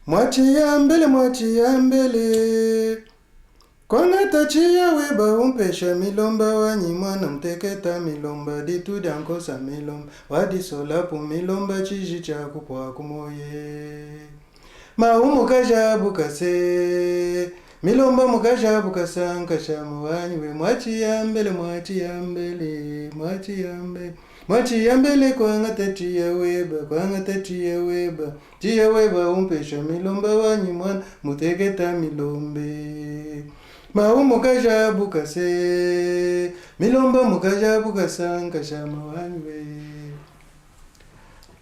Moitié yambele. Kwanata chia weba umpesha milomba wanyi mwana mteketa milomba ditu danko sa milomba wadi solapu milomba chiji chaku kwa kumoye maumu kajabu kase milomba mukajabu kasanka shamu wanyi we mwachi yambele mwachi yambele kwangata chia weba umpesha milomba wanyi mwana mteketa milombe Maumu kajabu kase, milomba mukajabu kasanka shamawanwe.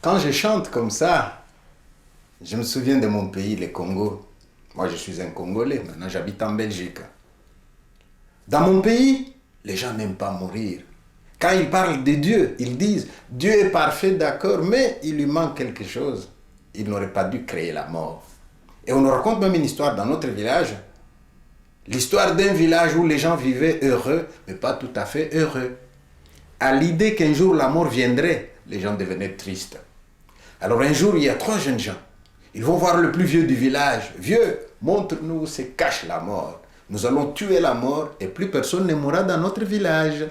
Quand je chante comme ça, je me souviens de mon pays, le Congo. Moi, je suis un Congolais, maintenant j'habite en Belgique. Dans mon pays, les gens n'aiment pas mourir. Quand ils parlent de Dieu, ils disent « Dieu est parfait, d'accord, mais il lui manque quelque chose. Il n'aurait pas dû créer la mort. » Et on nous raconte même une histoire dans notre village. L'histoire d'un village où les gens vivaient heureux, mais pas tout à fait heureux. À l'idée qu'un jour la mort viendrait, les gens devenaient tristes. Alors un jour, il y a 3 jeunes gens. Ils vont voir le plus vieux du village. « Vieux, montre-nous où se cache la mort. Nous allons tuer la mort et plus personne ne mourra dans notre village. »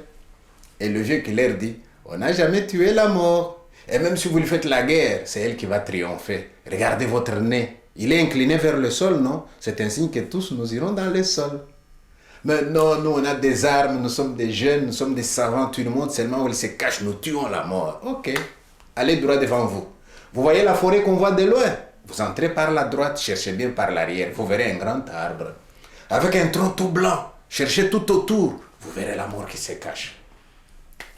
Et le vieux qui leur dit « On n'a jamais tué la mort. Et même si vous lui faites la guerre, c'est elle qui va triompher. Regardez votre nez. Il est incliné vers le sol, non? C'est un signe que tous nous irons dans le sol. Mais non, nous on a des armes, nous sommes des jeunes, nous sommes des savants, tout le monde seulement où il se cache, nous tuons la mort. Ok, allez droit devant vous. Vous voyez la forêt qu'on voit de loin? Vous entrez par la droite, cherchez bien par l'arrière, vous verrez un grand arbre. Avec un tronc tout blanc, cherchez tout autour, vous verrez la mort qui se cache.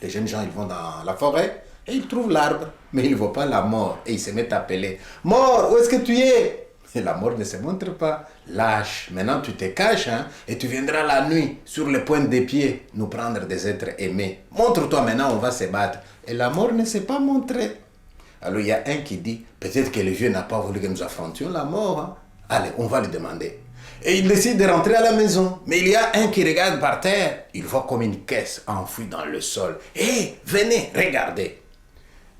Les jeunes gens, ils vont dans la forêt et ils trouvent l'arbre, mais ils ne voient pas la mort et ils se mettent à appeler. Mort, où est-ce que tu es? Et la mort ne se montre pas. Lâche, maintenant tu te caches et tu viendras la nuit sur le point des pieds nous prendre des êtres aimés. Montre-toi maintenant, on va se battre. Et la mort ne s'est pas montrée. Alors il y a un qui dit, peut-être que le vieux n'a pas voulu que nous affrontions la mort. Allez, on va lui demander. Et il décide de rentrer à la maison. Mais il y a un qui regarde par terre. Il voit comme une caisse enfouie dans le sol. Hé, venez, regardez.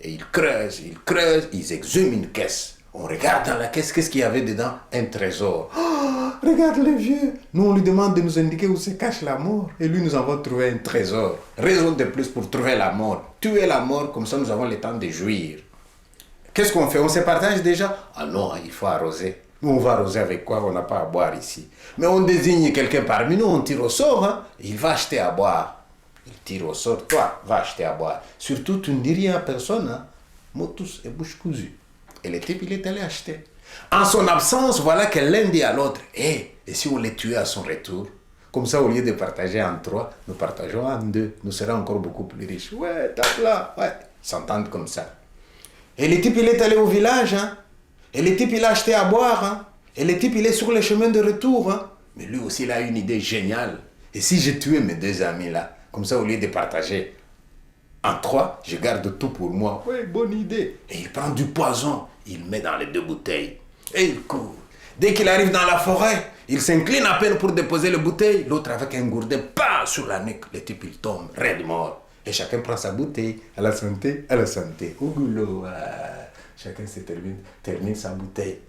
Et ils creusent, ils exhument une caisse. On regarde dans la caisse, qu'est-ce qu'il y avait dedans? Un trésor. Oh, regarde le vieux. Nous, on lui demande de nous indiquer où se cache la mort. Et lui, nous avons trouvé un trésor. Raison de plus pour trouver la mort. Tuer la mort, comme ça, nous avons le temps de jouir. Qu'est-ce qu'on fait? On se partage déjà? Ah non, il faut arroser. Nous, on va arroser avec quoi? On n'a pas à boire ici. Mais on désigne quelqu'un parmi nous, on tire au sort. Il va acheter à boire. Il tire au sort. Toi, va acheter à boire. Surtout, tu ne dis rien à personne. Motus et bouche cousue. Et le type, il est allé acheter. En son absence, voilà que l'un dit à l'autre, et si on les tuait à son retour? Comme ça, au lieu de partager en 3, nous partageons en 2. Nous serons encore beaucoup plus riches. Ouais, tape là. Ouais, ils s'entendent comme ça. Et le type, il est allé au village. Et le type, il a acheté à boire. Et le type, il est sur le chemin de retour. Mais lui aussi, il a une idée géniale. Et si j'ai tué mes 2 amis là, comme ça, au lieu de partager en 3, je garde tout pour moi. Oui, bonne idée. Et il prend du poison, il met dans les 2 bouteilles. Et il court. Dès qu'il arrive dans la forêt, il s'incline à peine pour déposer les bouteilles. L'autre avec un gourdet, pas sur la nuque. Le type, il tombe, raide mort. Et chacun prend sa bouteille. À la santé, à la santé. Au goulot. Chacun se termine sa bouteille.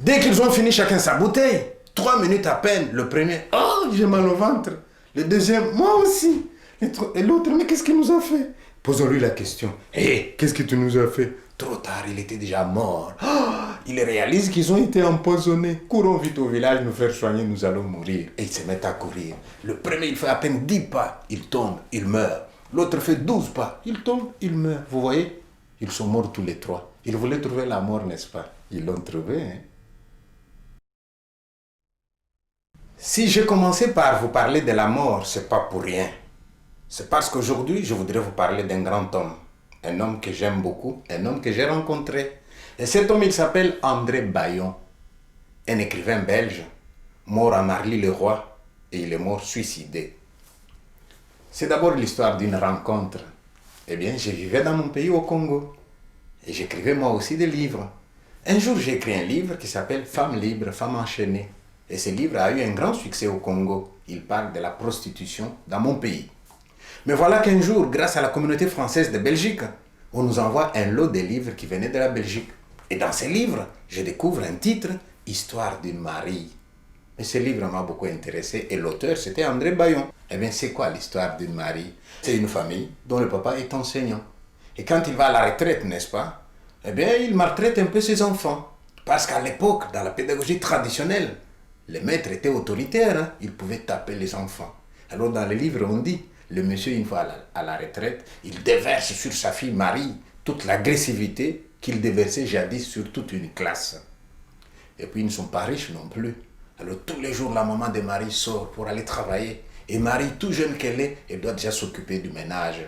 Dès qu'ils ont fini chacun sa bouteille, 3 minutes à peine, le premier, oh, j'ai mal au ventre. Le deuxième, moi aussi. Et l'autre, mais qu'est-ce qu'il nous a fait? Posons-lui la question. Hé, qu'est-ce que tu nous as fait? Trop tard, il était déjà mort. Oh, il réalise qu'ils ont été empoisonnés. Courons vite au village, nous faire soigner, nous allons mourir. Et ils se mettent à courir. Le premier, il fait à peine 10 pas. Il tombe, il meurt. L'autre fait 12 pas. Il tombe, il meurt. Vous voyez? Ils sont morts tous les 3. Ils voulaient trouver la mort, n'est-ce pas? Ils l'ont trouvé, Si j'ai commencé par vous parler de la mort, c'est pas pour rien. C'est parce qu'aujourd'hui, je voudrais vous parler d'un grand homme. Un homme que j'aime beaucoup, un homme que j'ai rencontré. Et cet homme, il s'appelle André Bayon, un écrivain belge, mort à Marly-le-Roi, et il est mort suicidé. C'est d'abord l'histoire d'une rencontre. Eh bien, je vivais dans mon pays au Congo, et j'écrivais moi aussi des livres. Un jour, j'ai écrit un livre qui s'appelle « Femmes libres, femmes enchaînées ». Et ce livre a eu un grand succès au Congo. Il parle de la prostitution dans mon pays. Mais voilà qu'un jour, grâce à la communauté française de Belgique, on nous envoie un lot de livres qui venaient de la Belgique. Et dans ce livre, je découvre un titre, Histoire d'une Marie. Mais ce livre m'a beaucoup intéressé et l'auteur, c'était André Bayon. Eh bien, c'est quoi l'histoire d'une Marie? C'est une famille dont le papa est enseignant. Et quand il va à la retraite, n'est-ce pas? Eh bien, il maltraite un peu ses enfants. Parce qu'à l'époque, dans la pédagogie traditionnelle, les maîtres étaient autoritaires, hein? Ils pouvaient taper les enfants. Alors dans le livre, on dit, le monsieur, une fois à la retraite, il déverse sur sa fille Marie toute l'agressivité qu'il déversait jadis sur toute une classe. Et puis ils ne sont pas riches non plus. Alors tous les jours, la maman de Marie sort pour aller travailler. Et Marie, tout jeune qu'elle est, elle doit déjà s'occuper du ménage.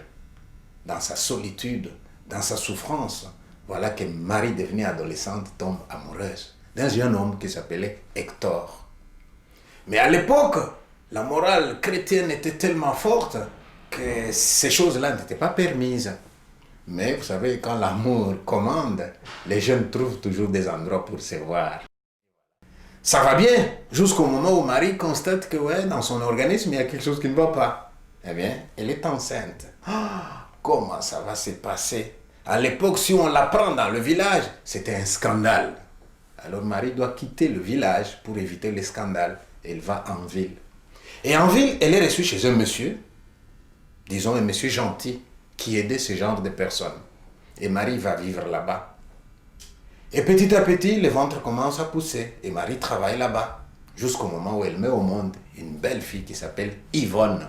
Dans sa solitude, dans sa souffrance, voilà que Marie, devenue adolescente, tombe amoureuse d'un jeune homme qui s'appelait Hector. Mais à l'époque, la morale chrétienne était tellement forte que ces choses-là n'étaient pas permises. Mais vous savez, quand l'amour commande, les jeunes trouvent toujours des endroits pour se voir. Ça va bien, jusqu'au moment où Marie constate que ouais, dans son organisme, il y a quelque chose qui ne va pas. Eh bien, elle est enceinte. Comment ça va se passer? À l'époque, si on l'apprend dans le village, c'était un scandale. Alors Marie doit quitter le village pour éviter les scandales. Elle va en ville. Et en ville, elle est reçue chez un monsieur, disons un monsieur gentil, qui aidait ce genre de personnes. Et Marie va vivre là-bas. Et petit à petit, le ventre commence à pousser. Et Marie travaille là-bas. Jusqu'au moment où elle met au monde une belle fille qui s'appelle Yvonne.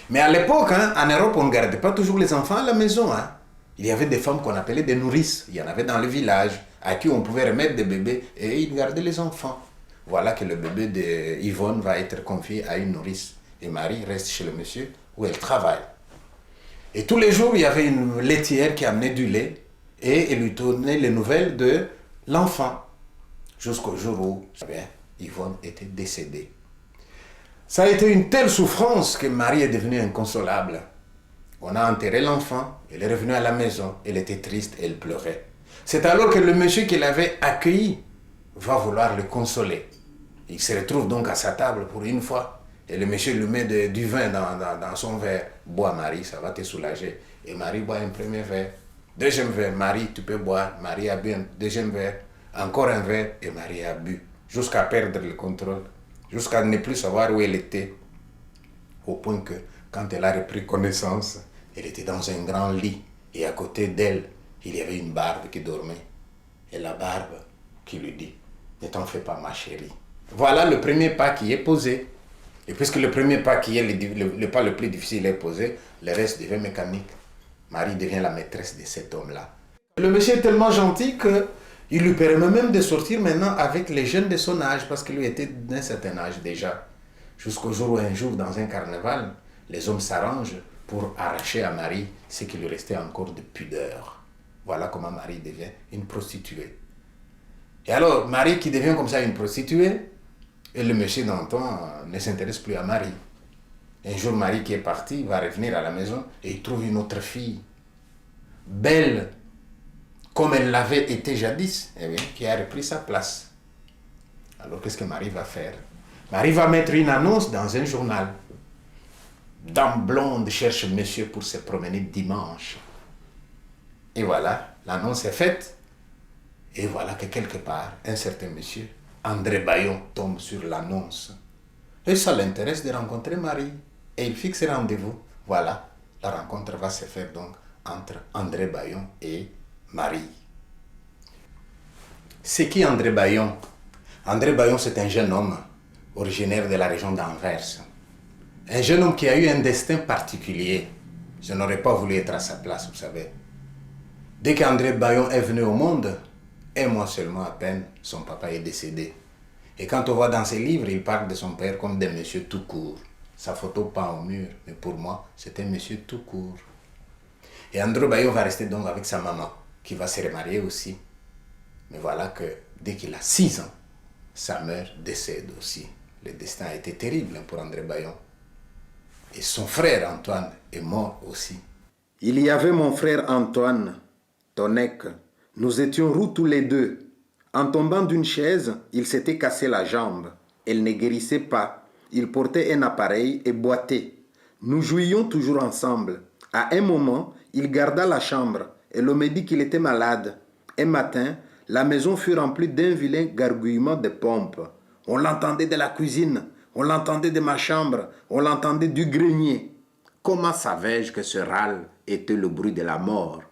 Mais à l'époque, hein, en Europe, on ne gardait pas toujours les enfants à la maison. Hein. Il y avait des femmes qu'on appelait des nourrices. Il y en avait dans le village à qui on pouvait remettre des bébés et ils gardaient les enfants. Voilà que le bébé de Yvonne va être confié à une nourrice. Et Marie reste chez le monsieur où elle travaille. Et tous les jours, il y avait une laitière qui amenait du lait et elle lui donnait les nouvelles de l'enfant. Jusqu'au jour où Yvonne était décédée. Ça a été une telle souffrance que Marie est devenue inconsolable. On a enterré l'enfant, elle est revenue à la maison, elle était triste, elle pleurait. C'est alors que le monsieur qui l'avait accueilli va vouloir le consoler. Il se retrouve donc à sa table pour une fois. Et le monsieur lui met du vin dans son verre. Bois Marie, ça va te soulager. Et Marie boit un premier verre. Deuxième verre, Marie, tu peux boire. Marie a bu un deuxième verre. Encore un verre et Marie a bu. Jusqu'à perdre le contrôle. Jusqu'à ne plus savoir où elle était. Au point que, quand elle a repris connaissance, elle était dans un grand lit. Et à côté d'elle, il y avait une barbe qui dormait. Et la barbe qui lui dit, ne t'en fais pas ma chérie. Voilà le premier pas qui est posé. Et puisque le premier pas qui est le pas le plus difficile est posé, le reste devient mécanique. Marie devient la maîtresse de cet homme-là. Le monsieur est tellement gentil qu'il lui permet même de sortir maintenant avec les jeunes de son âge, parce qu'il lui était d'un certain âge déjà. Jusqu'au jour où un jour, dans un carnaval, les hommes s'arrangent pour arracher à Marie ce qui lui restait encore de pudeur. Voilà comment Marie devient une prostituée. Et alors, Marie qui devient comme ça une prostituée, et le monsieur d'antan ne s'intéresse plus à Marie. Un jour, Marie qui est partie va revenir à la maison et il trouve une autre fille, belle, comme elle l'avait été jadis, qui a repris sa place. Alors, qu'est-ce que Marie va faire? Marie va mettre une annonce dans un journal. Dame blonde cherche monsieur pour se promener dimanche. Et voilà, l'annonce est faite. Et voilà que quelque part, un certain monsieur, André Bayon, tombe sur l'annonce. Et ça l'intéresse de rencontrer Marie. Et il fixe rendez-vous. Voilà, la rencontre va se faire donc entre André Bayon et Marie. C'est qui André Bayon? André Bayon, c'est un jeune homme originaire de la région d'Anvers. Un jeune homme qui a eu un destin particulier. Je n'aurais pas voulu être à sa place, vous savez. Dès qu'André Bayon est venu au monde, un mois seulement à peine, son papa est décédé. Et quand on voit dans ses livres, il parle de son père comme d'un monsieur tout court. Sa photo peint au mur, mais pour moi, c'est un monsieur tout court. Et André Bayon va rester donc avec sa maman, qui va se remarier aussi. Mais voilà que dès qu'il a 6 ans, sa mère décède aussi. Le destin a été terrible pour André Bayon. Et son frère Antoine est mort aussi. Il y avait mon frère Antoine, Tonec. Nous étions roux tous les deux. En tombant d'une chaise, il s'était cassé la jambe. Elle ne guérissait pas. Il portait un appareil et boitait. Nous jouions toujours ensemble. À un moment, il garda la chambre et l'on me dit qu'il était malade. Un matin, la maison fut remplie d'un vilain gargouillement de pompe. On l'entendait de la cuisine, on l'entendait de ma chambre, on l'entendait du grenier. Comment savais-je que ce râle était le bruit de la mort?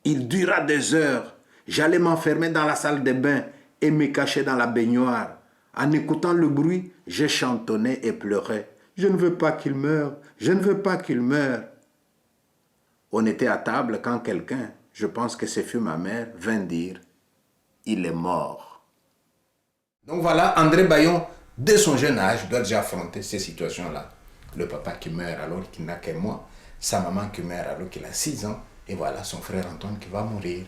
Il dura des heures. J'allais m'enfermer dans la salle de bain et me cacher dans la baignoire. En écoutant le bruit, je chantonnais et pleurais. Je ne veux pas qu'il meure, je ne veux pas qu'il meure. On était à table quand quelqu'un, je pense que ce fut ma mère, vint dire « Il est mort ». Donc voilà, André Bayon, dès son jeune âge, doit déjà affronter ces situations-là. Le papa qui meurt alors qu'il n'a qu'un mois, sa maman qui meurt alors qu'il a 6 ans, et voilà son frère Antoine qui va mourir.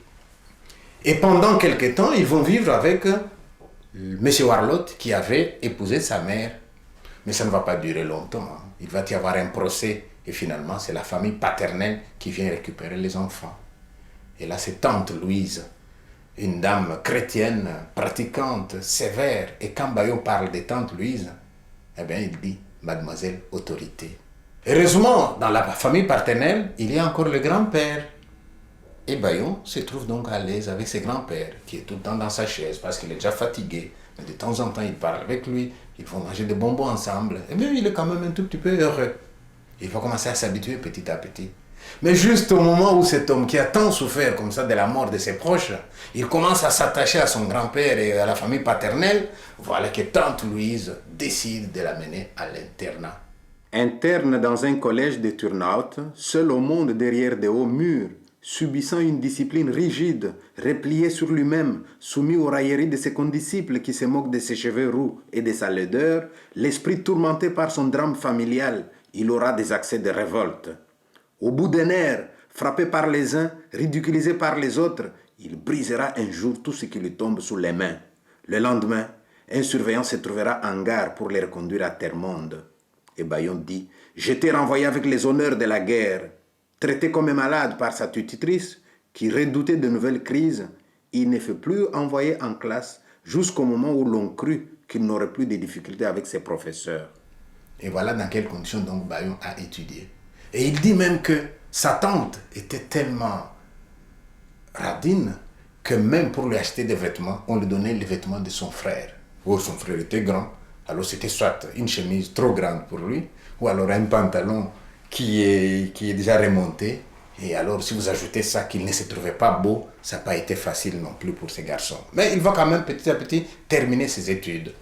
Et pendant quelque temps, ils vont vivre avec M. Warlot qui avait épousé sa mère. Mais ça ne va pas durer longtemps. Il va y avoir un procès et finalement c'est la famille paternelle qui vient récupérer les enfants. Et là c'est tante Louise, une dame chrétienne, pratiquante, sévère. Et quand Bayon parle de tante Louise, eh bien il dit mademoiselle autorité. Heureusement, dans la famille paternelle, il y a encore le grand-père. Et Bayon se trouve donc à l'aise avec ses grands-pères, qui est tout le temps dans sa chaise parce qu'il est déjà fatigué. Mais de temps en temps, il parle avec lui, ils vont manger des bonbons ensemble. Et bien, il est quand même un tout petit peu heureux. Il va commencer à s'habituer petit à petit. Mais juste au moment où cet homme qui a tant souffert comme ça de la mort de ses proches, il commence à s'attacher à son grand-père et à la famille paternelle, voilà que tante Louise décide de l'amener à l'internat. Interne dans un collège de turnout, seul au monde derrière de hauts murs, subissant une discipline rigide, replié sur lui-même, soumis aux railleries de ses condisciples qui se moquent de ses cheveux roux et de sa laideur, l'esprit tourmenté par son drame familial, il aura des accès de révolte. Au bout d'un air, frappé par les uns, ridiculisé par les autres, il brisera un jour tout ce qui lui tombe sous les mains. Le lendemain, un surveillant se trouvera en gare pour les reconduire à Terre-Monde. Et Bayon dit « J'étais renvoyé avec les honneurs de la guerre. » Traité comme un malade par sa tutrice, qui redoutait de nouvelles crises, il ne fut plus envoyé en classe jusqu'au moment où l'on crut qu'il n'aurait plus de difficultés avec ses professeurs. Et voilà dans quelles conditions donc Bayon a étudié. Et il dit même que sa tante était tellement radine que même pour lui acheter des vêtements, on lui donnait les vêtements de son frère. Oh, son frère était grand, alors c'était soit une chemise trop grande pour lui, ou alors un pantalon qui est déjà remonté. Et alors, si vous ajoutez ça, qu'il ne se trouvait pas beau, ça n'a pas été facile non plus pour ces garçons. Mais il va quand même petit à petit terminer ses études.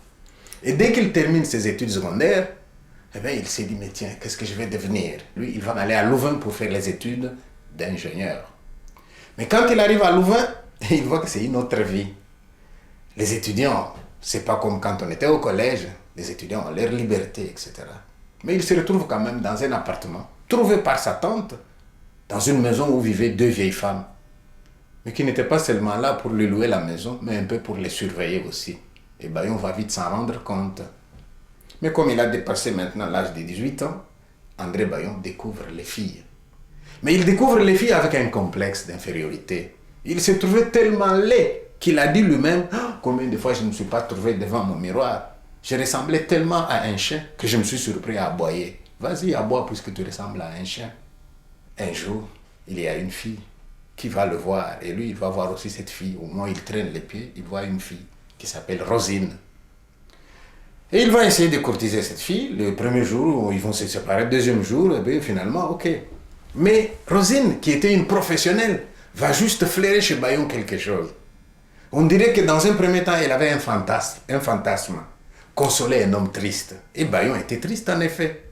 Et dès qu'il termine ses études secondaires, eh bien, il s'est dit, mais tiens, qu'est-ce que je vais devenir? Lui, il va aller à Louvain pour faire les études d'ingénieur. Mais quand il arrive à Louvain, il voit que c'est une autre vie. Les étudiants, c'est pas comme quand on était au collège, les étudiants ont leur liberté, etc. Mais il se retrouve quand même dans un appartement, trouvé par sa tante, dans une maison où vivaient 2 vieilles femmes, mais qui n'étaient pas seulement là pour lui louer la maison, mais un peu pour les surveiller aussi. Et Bayon va vite s'en rendre compte. Mais comme il a dépassé maintenant l'âge de 18 ans, André Bayon découvre les filles. Mais il découvre les filles avec un complexe d'infériorité. Il s'est trouvé tellement laid qu'il a dit lui-même « Combien de fois je ne me suis pas trouvé devant mon miroir ? Je ressemblais tellement à un chien que je me suis surpris à aboyer. Vas-y, aboie puisque tu ressembles à un chien. » Un jour, il y a une fille qui va le voir et lui, il va voir aussi cette fille. Au moins, il traîne les pieds, il voit une fille qui s'appelle Rosine. Et il va essayer de courtiser cette fille. Le premier jour, ils vont se séparer. Le deuxième jour, et bien, finalement, ok. Mais Rosine, qui était une professionnelle, va juste flairer chez Bayon quelque chose. On dirait que dans un premier temps, elle avait un fantasme. Consoler un homme triste. Et Bayon était triste en effet.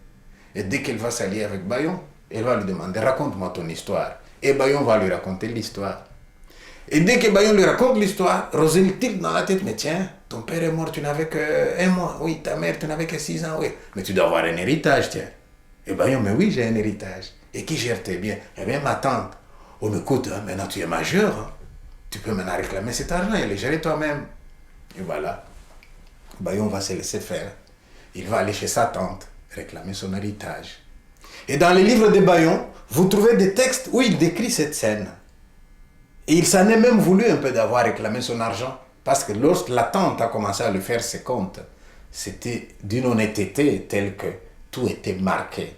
Et dès qu'elle va s'allier avec Bayon, elle va lui demander « Raconte-moi ton histoire ». Et Bayon va lui raconter l'histoire. Et dès que Bayon lui raconte l'histoire, Rosine tilte dans la tête « Mais tiens, ton père est mort, tu n'avais que 1 mois. Oui, ta mère, tu n'avais que 6 ans. Oui, mais tu dois avoir un héritage, tiens. » Et Bayon « Mais oui, j'ai un héritage. Et qui gère tes biens ? Eh bien, ma tante. Oh, mais écoute, hein, maintenant tu es majeur. Hein. Tu peux maintenant réclamer cet argent et le gérer toi-même. » Et voilà. Bayon va se laisser faire. Il va aller chez sa tante, réclamer son héritage. Et dans les livres de Bayon, vous trouvez des textes où il décrit cette scène. Et il s'en est même voulu un peu d'avoir réclamé son argent. Parce que lorsque la tante a commencé à lui faire ses comptes, c'était d'une honnêteté telle que tout était marqué.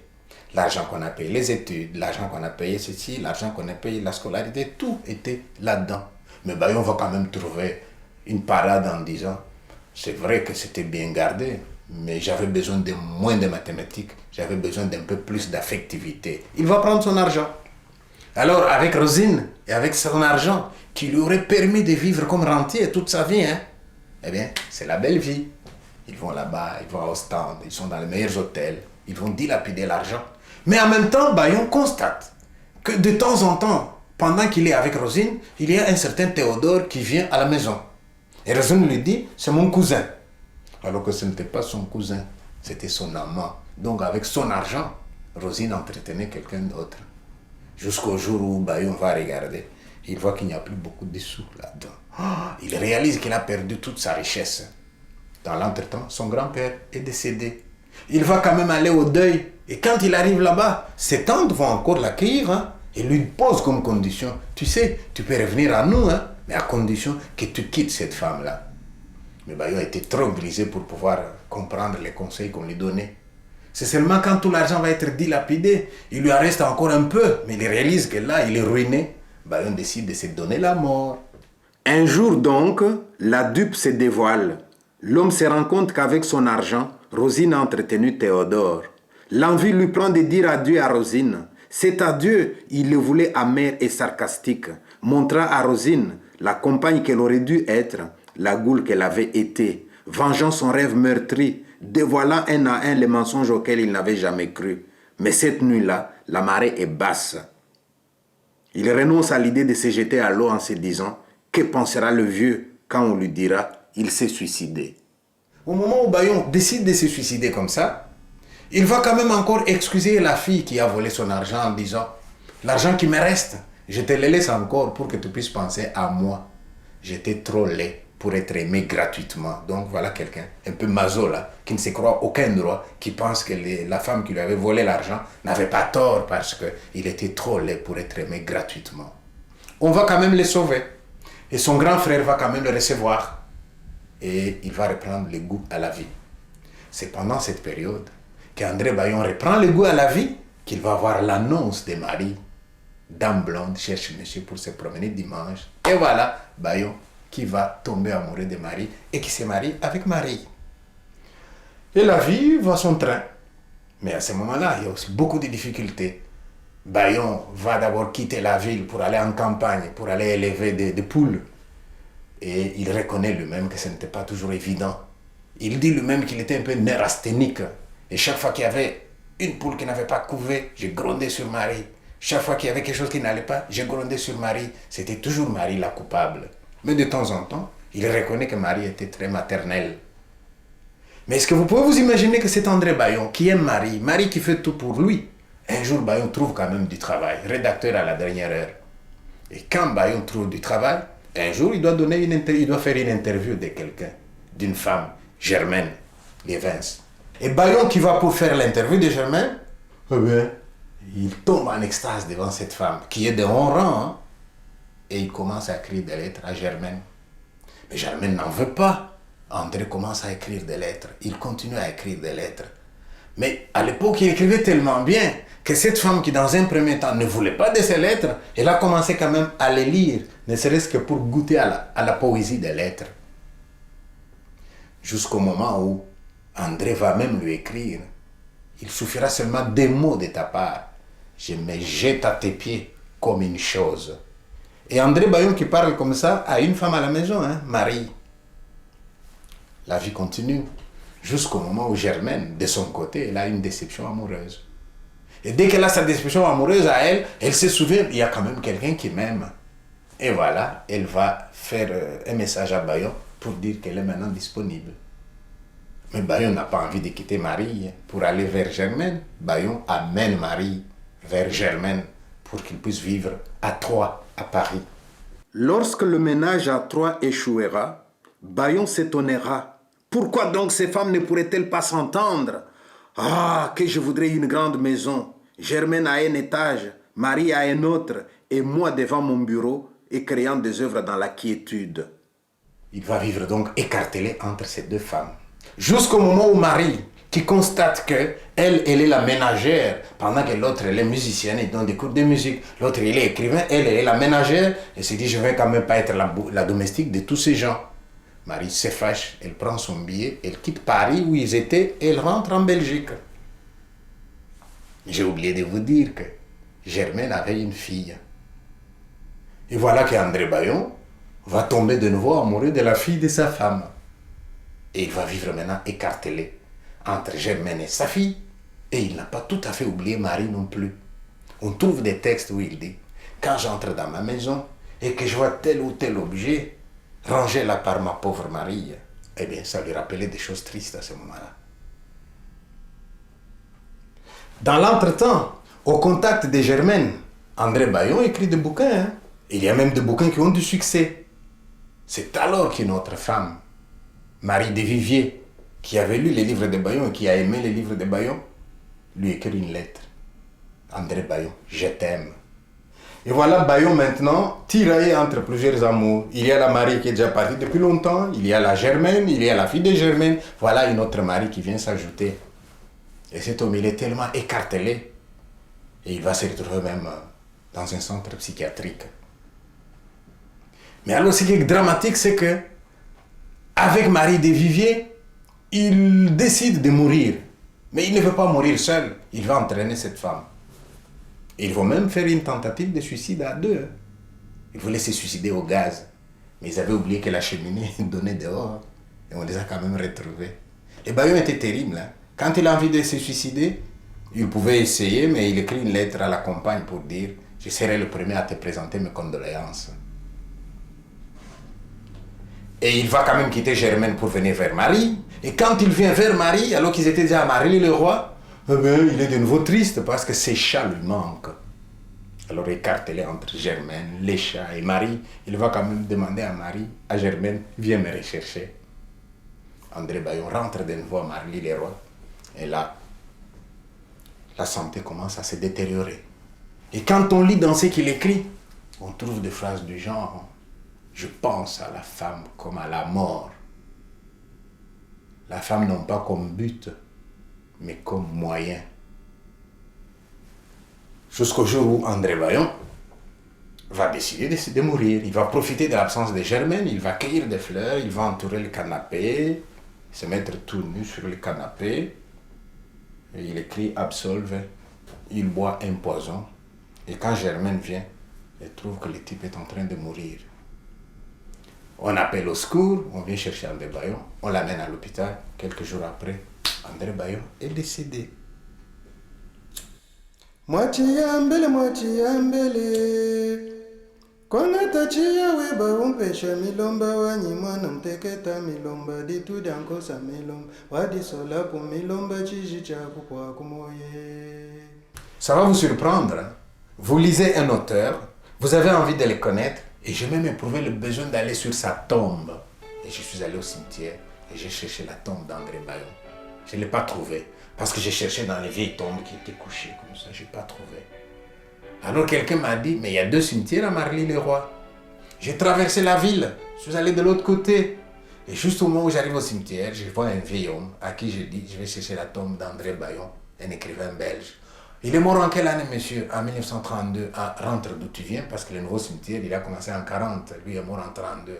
L'argent qu'on a payé les études, l'argent qu'on a payé ceci, l'argent qu'on a payé la scolarité, tout était là-dedans. Mais Bayon va quand même trouver une parade en disant, c'est vrai que c'était bien gardé, mais j'avais besoin de moins de mathématiques, j'avais besoin d'un peu plus d'affectivité. Il va prendre son argent. Alors, avec Rosine et avec son argent, qui lui aurait permis de vivre comme rentier toute sa vie, hein, eh bien, c'est la belle vie. Ils vont là-bas, ils vont à Ostende, ils sont dans les meilleurs hôtels, ils vont dilapider l'argent. Mais en même temps, Bayon constate que de temps en temps, pendant qu'il est avec Rosine, il y a un certain Théodore qui vient à la maison. Et Rosine lui dit, c'est mon cousin. Alors que ce n'était pas son cousin, c'était son amant. Donc avec son argent, Rosine entretenait quelqu'un d'autre. Jusqu'au jour où Bayon va regarder, il voit qu'il n'y a plus beaucoup de sous là-dedans. Il réalise qu'il a perdu toute sa richesse. Dans l'entretemps, son grand-père est décédé. Il va quand même aller au deuil. Et quand il arrive là-bas, ses tantes vont encore l'accueillir, hein, et lui posent comme condition, tu sais, tu peux revenir à nous, hein, mais à condition que tu quittes cette femme-là. Mais Bayon était trop brisé pour pouvoir comprendre les conseils qu'on lui donnait. C'est seulement quand tout l'argent va être dilapidé, il lui en reste encore un peu, mais il réalise que là, il est ruiné. Bayon décide de se donner la mort. Un jour donc, la dupe se dévoile. L'homme se rend compte qu'avec son argent, Rosine a entretenu Théodore. L'envie lui prend de dire adieu à Rosine. Cet adieu, il le voulait amer et sarcastique, montrant à Rosine la compagne qu'elle aurait dû être, la goule qu'elle avait été, vengeant son rêve meurtri, dévoilant un à un les mensonges auxquels il n'avait jamais cru. Mais cette nuit-là, la marée est basse. Il renonce à l'idée de se jeter à l'eau en se disant « Que pensera le vieux quand on lui dira « il s'est suicidé ». Au moment où Bayon décide de se suicider comme ça, il va quand même encore excuser la fille qui a volé son argent en disant « L'argent qui me reste, je te le laisse encore pour que tu puisses penser à moi. J'étais trop laid pour être aimé gratuitement. » Donc voilà quelqu'un, un peu maso là, qui ne se croit aucun droit, qui pense que la femme qui lui avait volé l'argent n'avait pas tort parce qu'il était trop laid pour être aimé gratuitement. On va quand même le sauver. Et son grand frère va quand même le recevoir. Et il va reprendre le goût à la vie. C'est pendant cette période qu'André Bayon reprend le goût à la vie qu'il va voir l'annonce de Marie. Dame blonde cherche monsieur pour se promener dimanche. Et voilà, Bayon qui va tomber amoureux de Marie et qui se marie avec Marie. Et la vie va son train. Mais à ce moment-là, il y a aussi beaucoup de difficultés. Bayon va d'abord quitter la ville pour aller en campagne, pour aller élever des poules. Et il reconnaît lui-même que ce n'était pas toujours évident. Il dit lui-même qu'il était un peu neurasthénique. Et chaque fois qu'il y avait une poule qui n'avait pas couvé, je grondais sur Marie. Chaque fois qu'il y avait quelque chose qui n'allait pas, je grondais sur Marie. C'était toujours Marie la coupable. Mais de temps en temps, il reconnaît que Marie était très maternelle. Mais est-ce que vous pouvez vous imaginer que c'est André Bayon qui aime Marie, Marie qui fait tout pour lui. Un jour, Bayon trouve quand même du travail, rédacteur à la dernière heure. Et quand Bayon trouve du travail, un jour, il doit faire une interview de quelqu'un, d'une femme, Germaine Lévens. Et Bayon qui va pour faire l'interview de Germaine, eh bien, il tombe en extase devant cette femme, qui est de haut rang, hein, et il commence à écrire des lettres à Germaine. Mais Germaine n'en veut pas. André commence à écrire des lettres. Il continue à écrire des lettres. Mais à l'époque, il écrivait tellement bien que cette femme qui, dans un premier temps, ne voulait pas de ces lettres, elle a commencé quand même à les lire, ne serait-ce que pour goûter à la poésie des lettres. Jusqu'au moment où André va même lui écrire « Il suffira seulement des mots de ta part. Je me jette à tes pieds comme une chose. » Et André Bayon qui parle comme ça à une femme à la maison, hein, Marie. La vie continue jusqu'au moment où Germaine, de son côté, elle a une déception amoureuse. Et dès qu'elle a sa déception amoureuse à elle, elle se souvient, il y a quand même quelqu'un qui m'aime. Et voilà, elle va faire un message à Bayon pour dire qu'elle est maintenant disponible. Mais Bayon n'a pas envie de quitter Marie pour aller vers Germaine. Bayon amène Marie vers Germaine pour qu'ils puissent vivre à Troyes, à Paris. Lorsque le ménage à Troyes échouera, Bayon s'étonnera. Pourquoi donc ces femmes ne pourraient-elles pas s'entendre? Ah, que je voudrais une grande maison. Germaine à un étage, Marie à un autre, et moi devant mon bureau, et créant des œuvres dans la quiétude. Il va vivre donc écartelé entre ces deux femmes. Jusqu'au moment où Marie, qui constate que elle est la ménagère, pendant que l'autre, elle est musicienne et donne des cours de musique. L'autre, il est écrivain, elle est la ménagère, et se dit, je ne vais quand même pas être la domestique de tous ces gens. Marie se fâche, elle prend son billet, elle quitte Paris où ils étaient, et elle rentre en Belgique. J'ai oublié de vous dire que Germaine avait une fille. Et voilà qu'André Bayon va tomber de nouveau amoureux de la fille de sa femme. Et il va vivre maintenant écartelé entre Germaine et sa fille. Et il n'a pas tout à fait oublié Marie non plus. On trouve des textes où il dit « Quand j'entre dans ma maison et que je vois tel ou tel objet, rangé là par ma pauvre Marie, eh bien, ça lui rappelait des choses tristes à ce moment-là. » Dans l'entretemps, au contact de Germaine, André Bayon écrit des bouquins. Hein? Il y a même des bouquins qui ont du succès. C'est alors qu'une autre femme, Marie Desviviers, qui avait lu les livres de Bayon et qui a aimé les livres de Bayon, lui écrit une lettre. André Bayon, je t'aime. Et voilà Bayon maintenant, tiraillé entre plusieurs amours. Il y a la Marie qui est déjà partie depuis longtemps, il y a la Germaine, il y a la fille de Germaine. Voilà une autre Marie qui vient s'ajouter. Et cet homme, il est tellement écartelé. Et il va se retrouver même dans un centre psychiatrique. Mais alors, ce qui est dramatique, c'est que, avec Marie Desviviers, il décide de mourir. Mais il ne veut pas mourir seul. Il va entraîner cette femme. Ils vont même faire une tentative de suicide à deux. Ils voulaient se suicider au gaz. Mais ils avaient oublié que la cheminée donnait dehors. Et on les a quand même retrouvés. Et Bayon était terrible. Hein? Quand il a envie de se suicider, il pouvait essayer, mais il écrit une lettre à la compagne pour dire « Je serai le premier à te présenter mes condoléances ». Et il va quand même quitter Germaine pour venir vers Marie. Et quand il vient vers Marie, alors qu'ils étaient déjà à Marly-le-Roi, eh bien, il est de nouveau triste parce que ses chats lui manquent. Alors écartelé entre Germaine, les chats et Marie, il va quand même demander à Germaine, viens me rechercher. André Bayon rentre de nouveau à Marly-le-Roi. Et là, la santé commence à se détériorer. Et quand on lit dans ce qu'il écrit, on trouve des phrases du genre « Je pense à la femme comme à la mort. La femme non pas comme but, mais comme moyen. » Jusqu'au jour où André Bayon va décider de mourir. Il va profiter de l'absence de Germaine, il va cueillir des fleurs, il va entourer le canapé, se mettre tout nu sur le canapé. Et il écrit « Absolve », il boit un poison. Et quand Germaine vient, elle trouve que le type est en train de mourir. On appelle au secours, on vient chercher André Bayon, on l'amène à l'hôpital. Quelques jours après, André Bayon est décédé. Mwachiyambele, Konata chiya weba umpesha milomba wanyi mwana mteketa milomba ditudi ankosa milomba wadi solapu milomba chiji chaku kwa kumoye. Ça va vous surprendre. Hein? Vous lisez un auteur, vous avez envie de le connaître, et j'ai même éprouvé le besoin d'aller sur sa tombe. Et je suis allé au cimetière et j'ai cherché la tombe d'André Bayon. Je ne l'ai pas trouvé, parce que j'ai cherché dans les vieilles tombes qui étaient couchées comme ça, je n'ai pas trouvé. Alors quelqu'un m'a dit, mais il y a 2 cimetières à Marly-le-Roi. J'ai traversé la ville, je suis allé de l'autre côté. Et juste au moment où j'arrive au cimetière, je vois un vieil homme à qui je dis, je vais chercher la tombe d'André Bayon, un écrivain belge. Il est mort en quelle année, monsieur? En 1932. Ah, rentre d'où tu viens, parce que le nouveau cimetière, il a commencé en 40. Lui est mort en 32.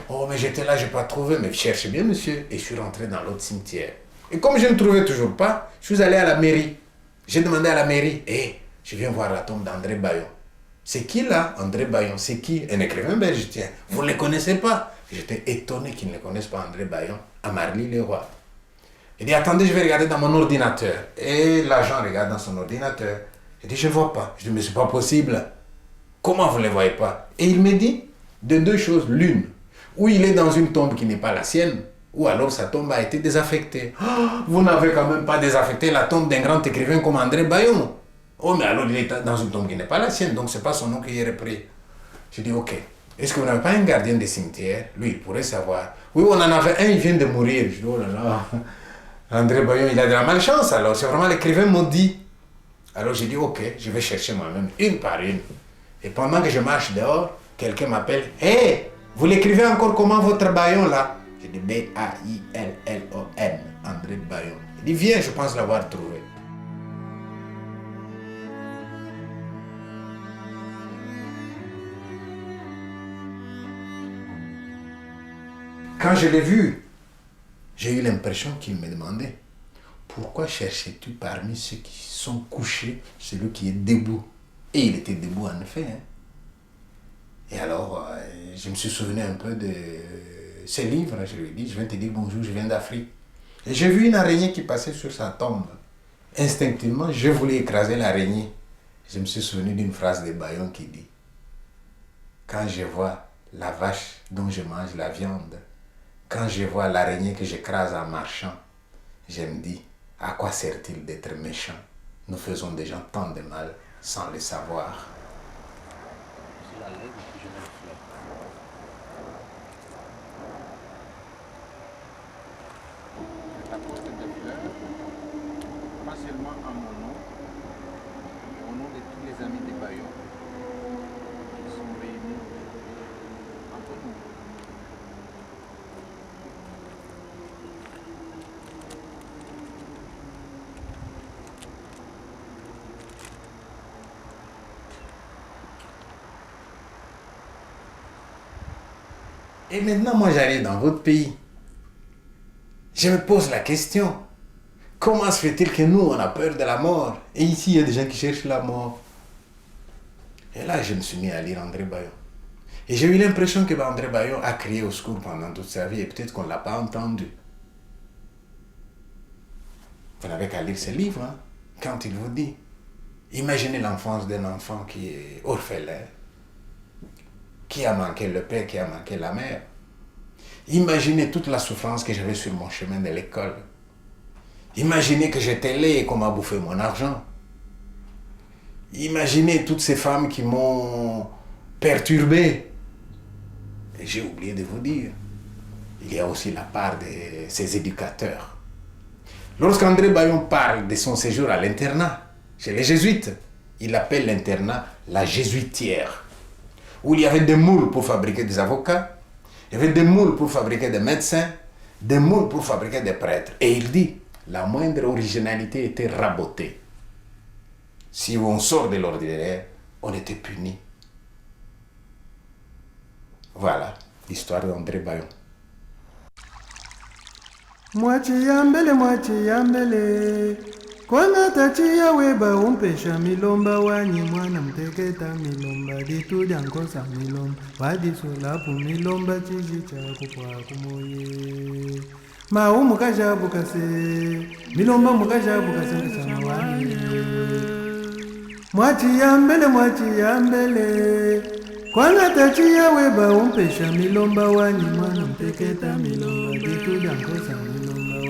Oh, mais j'étais là, je n'ai pas trouvé. Mais cherchez bien, monsieur. Et je suis rentré dans l'autre cimetière. Et comme je ne trouvais toujours pas, je suis allé à la mairie. J'ai demandé à la mairie, je viens voir la tombe d'André Bayon. C'est qui là, André Bayon? C'est qui? Un écrivain belge, tiens. Vous ne le connaissez pas? J'étais étonné qu'ils ne connaissent pas André Bayon à Marly-le-Roi. Il dit, attendez, je vais regarder dans mon ordinateur. Et l'agent regarde dans son ordinateur. Il dit, je ne vois pas. Je dis, mais c'est pas possible. Comment vous ne le voyez pas? Et il me dit, de 2 choses, l'une, ou il est dans une tombe qui n'est pas la sienne, ou alors sa tombe a été désaffectée. Oh, vous n'avez quand même pas désaffecté la tombe d'un grand écrivain comme André Bayon. Oh, mais alors il est dans une tombe qui n'est pas la sienne, donc ce n'est pas son nom qui est repris. Je dis, ok, est-ce que vous n'avez pas un gardien de cimetière? Lui, il pourrait savoir. Oui, on en avait un, il vient de mourir. Je dis, oh là là, André Bayon, il a de la malchance alors, c'est vraiment l'écrivain maudit. Alors j'ai dit, ok, je vais chercher moi-même, une par une. Et pendant que je marche dehors, quelqu'un m'appelle, hé, vous l'écrivez encore comment votre Bayon là? Je dis B-A-I-L-L-O-N, André Bayon. Il dit, viens, je pense l'avoir trouvé. Quand je l'ai vu, j'ai eu l'impression qu'il me demandait, pourquoi cherches-tu parmi ceux qui sont couchés celui qui est debout? Et il était debout en effet. Hein. Et alors, je me suis souvenu un peu de ses livres. Je lui ai dit, je viens te dire bonjour, je viens d'Afrique. Et j'ai vu une araignée qui passait sur sa tombe. Instinctivement, je voulais écraser l'araignée. Je me suis souvenu d'une phrase de Bayon qui dit, quand je vois la vache dont je mange la viande, quand je vois l'araignée que j'écrase en marchant, je me dis, à quoi sert-il d'être méchant? Nous faisons des gens tant de mal sans le savoir. La poste des fleurs, pas seulement en mon nom, mais au nom de tous les amis des Bayon qui sont réunis entre nous. Et maintenant, moi, j'arrive dans votre pays. Je me pose la question, comment se fait-il que nous, on a peur de la mort? Et ici, il y a des gens qui cherchent la mort. Et là, je me suis mis à lire André Bayon. Et j'ai eu l'impression que André Bayon a crié au secours pendant toute sa vie, et peut-être qu'on ne l'a pas entendu. Vous n'avez qu'à lire ce livre, hein, quand il vous dit, imaginez l'enfance d'un enfant qui est orphelin, qui a manqué le père, qui a manqué la mère. Imaginez toute la souffrance que j'avais sur mon chemin de l'école. Imaginez que j'étais laid et qu'on m'a bouffé mon argent. Imaginez toutes ces femmes qui m'ont perturbé. Et j'ai oublié de vous dire, il y a aussi la part de ces éducateurs. Lorsqu'André Bayon parle de son séjour à l'internat, chez les jésuites, il appelle l'internat la jésuitière, où il y avait des moules pour fabriquer des avocats, il y avait des moules pour fabriquer des médecins, des moules pour fabriquer des prêtres. Et il dit, la moindre originalité était rabotée. Si on sort de l'ordinaire, on était puni. Voilà l'histoire d'André Bayon. Mwachiyambele kwanga tachiya weba umpesha milomba wanyi mwana mteketa milomba dituja nkosa milomba wadisolapu milomba chizi chako kwa kumoye mau mukashabukase milomba mukashabukase nkasama wanyi mwachiyambele kwanga tachiya weba umpesha milomba wanyi mwana mteketa milomba dituja nkosa milomba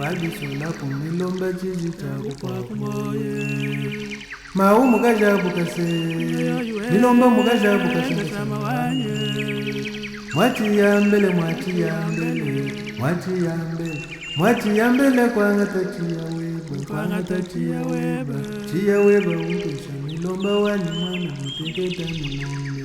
wadisolapu milomba chizi chako kwa kumoye mau mukashabukase milomba mukashabukase nkasama wanyi mwachiyambele kwanga tachiya weba chiya weba umpesha milomba wanyi mwana mteketa milomba